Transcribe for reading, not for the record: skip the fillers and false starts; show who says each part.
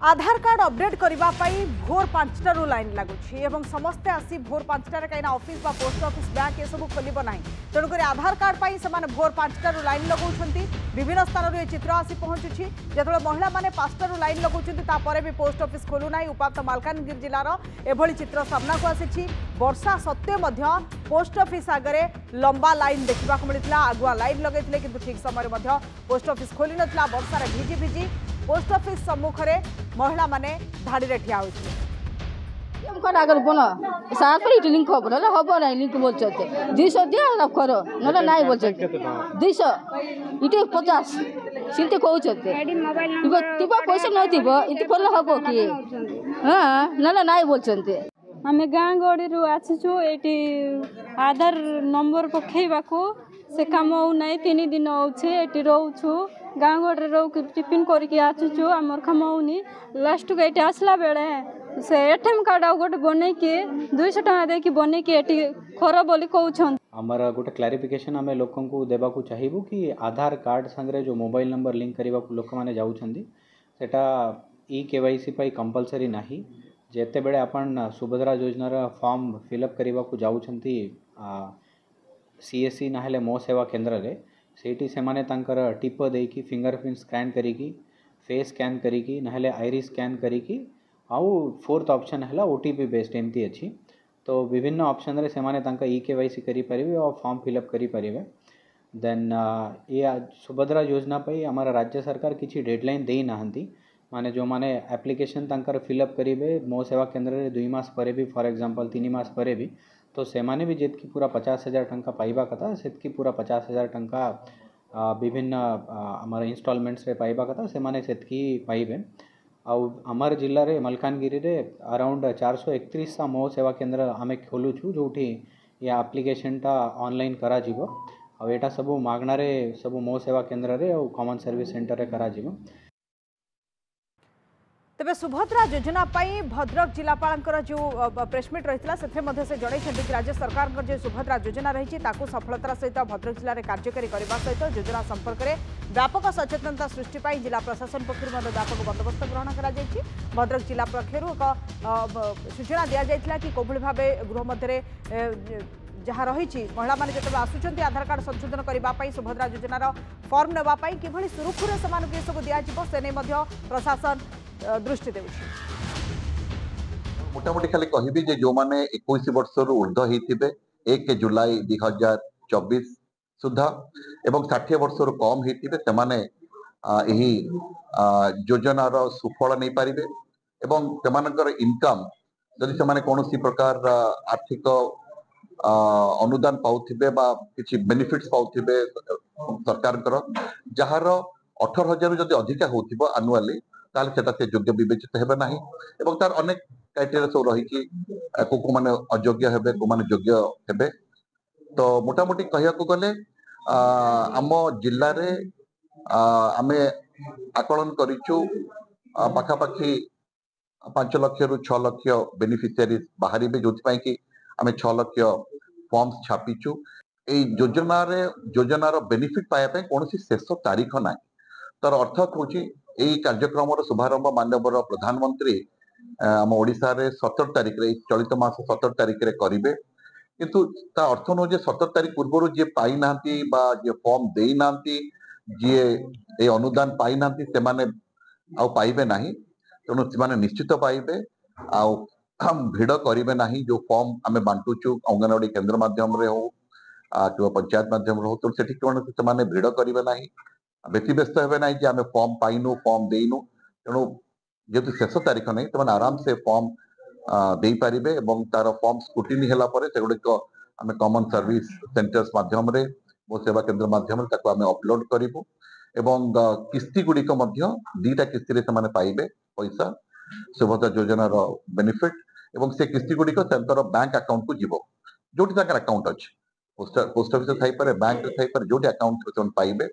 Speaker 1: आधार card update करने भोर 5टारू line लगुच समस्ते आसी भोर 5टार कहीं ऑफिस बा पोस्ट ऑफिस बैंक ये सब खोल ना तेणुक आधार कार्ड पर से भोर 5टारू लाइन लगाउछंती विभिन्न स्थान ये चित्र आसी पहुंचुछि जो महिला माने 5टारू लाइन लगाउछंती भी पोस्ट ऑफिस खोलू ना उपात मालकानगिरी जिलार एभली चित्र सामना को आसी वर्षा सत्वे मध्य पोस्ट ऑफिस आगे लंबा लाइन देखा मिलता आगुआ लाइन लगे कि ठीक समय पोस्ट ऑफिस खोली ना वर्षार भिजी भिजी पोस्ट ऑफिस सम्मुख में महिला माने धाड़ी रे ठिया होछि
Speaker 2: अगर बन सात पर इट लिंक खबर ना हबो ना लिंक बोल चलते 200 दिया ना करो ना नहीं बोल चलते 200 इटे 50 सिंते कहू चलते तिबा पैसा न तिबा इते पल्ला हबो कि हां ना नहीं बोल चलते
Speaker 3: आमे गाँ गड़ी रु आछिछु एटी आधार नंबर पखेबा को से काम हो नहीं 3 दिन होछे एटी रहउछु गाँ गड़ी रो टिफिन करके आछिछु हमर काम होनी लास्ट को एटी आसला बेले से एटीएम कार्ड आ गोटे बनै के 200 टका दे के बनै के एटी खरा बोली कहउछन
Speaker 4: हमारा गोटे क्लारिफिकेशन आमे लोकन को देबा को चाहिबो कि आधार कार्ड संगे जो मोबाइल नंबर लिंक करबा को लोक माने जाउछंदी सेटा ई केवाईसी पाई कंपलसरी नाही जेते बेले अपन सुभद्रा योजना रा फॉर्म फिलअप करबा को जाउछंती सीएससी नाहेले मो सेवा केंद्र रे सेठी से माने तांकर टिप देकी फिंगरप्रिंट स्कैन करिकी फेस स्कैन करिकी नाहेले आईरिस स्कैन करिकी आउ फोर्थ ऑप्शन है ओटीपी बेस्ड एमती अच्छी तो विभिन्न ऑप्शन रे से माने तांका ई केवाईसी करि परिबे और फॉर्म फिलअप करि परिबे देन ये सुभद्रा योजना पे हमारा राज्य सरकार किसी डेडलाइन दे नाहंती माने जो माने एप्लिकेशन तांकर फिलअप करिबे मो सेवा केंद्र रे 2 मास परे भी फॉर एग्जांपल 3 मास परे भी तो से माने भी जेतकी पूरा 50,000 टंका पाइबा कथा सेतकी पूरा 50,000 टंका विभिन्न हमारा इंस्टॉलमेंट्स रे पाइबा कथा से माने सेतकी पाइबे आउ आमार जिल्ला रे मलकानगिरी रे अराउंड 431 सा मो सेवा केंद्र आमे खोलु छु जोठी या एप्लिकेशन टा ऑनलाइन करा जिवो आ एटा सब मागना रे सब मो सेवा केंद्र रे और कॉमन सर्विस सेंटर रे करा जिवो।
Speaker 1: तेबे सुभद्रा योजना पाई भद्रक जिलापाल जो प्रेसमिट रही से जड़े कि राज्य सरकार जो सुभद्रा योजना रही सफलतार सहित भद्रक जिले में कार्यकारी करने सहित योजना संपर्क में व्यापक सचेतनता सृष्टि जिला प्रशासन पक्षर व्यापक बंदोबस्त ग्रहण कर भद्रक जिला पक्षर एक सूचना दि जाता कि कौभली भाव गृह मध्य जहाँ रही महिला मैंने जो आसुँच आधार कार्ड संशोधन करने सुभद्रा योजनार फर्म नापी कि सुरुखुरे से सब दिज्व प्रशासन दृष्टि दे
Speaker 5: मोटामोटी खाली कहबी जे जो माने 21 वर्ष रु ऊर्ध्व होइथिबे 1 जुलाई 2024 सुधा एवं 60 वर्ष रु कम होइथिबे तमाने एही योजना रो सुफल नै पारिबे एवं तमानकर इनकम जदि तमाने कोनोसी प्रकार आर्थिक अनुदान पाउथिबे बा किछि बेनिफिट्स पाउथिबे सरकार कर जहार 18,000 जदि अधिका होथिबो एनुअली ताल सेटा से योग्य विवेचित हेबे नाही एवं तार अनेक क्राइटेरिया सब रही कि को माने अयोग्य हेबे को माने योग्य हेबे तो मोटामोटी कहिया को गले आम जिल्ला रे आमे आकलन करिछु पाखा पाखी 5 लाख रु 6 लाख बेनिफिशियरी बाहरी बे जोथि पई कि आमे 6 लाख फॉर्म्स छापिछु ए योजनार बेनिफिट पाया पे कोनोसी शेष तारीख नाही तार अर्थ होची एई कार्यक्रम शुभारंभ माननीय प्रधानमंत्री आम ओडिशा रे 17 तारीख रे चलित मास 17 तारीख रे करिवे किंतु ता अर्थ न जे 17 तारीख पूर्व जे पाई नांती बा जे फॉर्म देई नांती जे ए अनुदान पाई नांती ते माने आ पाइबे नाही तेणु से निश्चित पाइबे आ हम भिड़ करिवे नाही जो फॉर्म आमे बांटुचु अंगनवाड़ी केंद्र माध्यम रे हो कि पंचायत माध्यम रे हो तो सेठी कोन से माने भिड़ करिवे नाही व्यतिव्यस्त हे ना कि आम फॉर्म पाइनु फॉर्म देनु तेणु जेहेतु शेष तारीख नहीं तो आराम से फॉर्म दे पारे और तार फॉर्म स्क्रूटिनी है सेगुड़िक आम कॉमन सर्विस सेंटर्स माध्यम रे मो सेवा केंद्र माध्यम आम अपलोड करूँ एवं किस्ती गुड़िक 2टा किस्ती से पाइबे पैसा सुभद्रा योजनार बेनिफिट एवं से किस्ती गुड़िक बैंक अकाउंट को जीव जो अकाउंट अच्छे पोस्ट ऑफिस थाई पारे बैंक थाई पारे जो अकाउंट पाइबे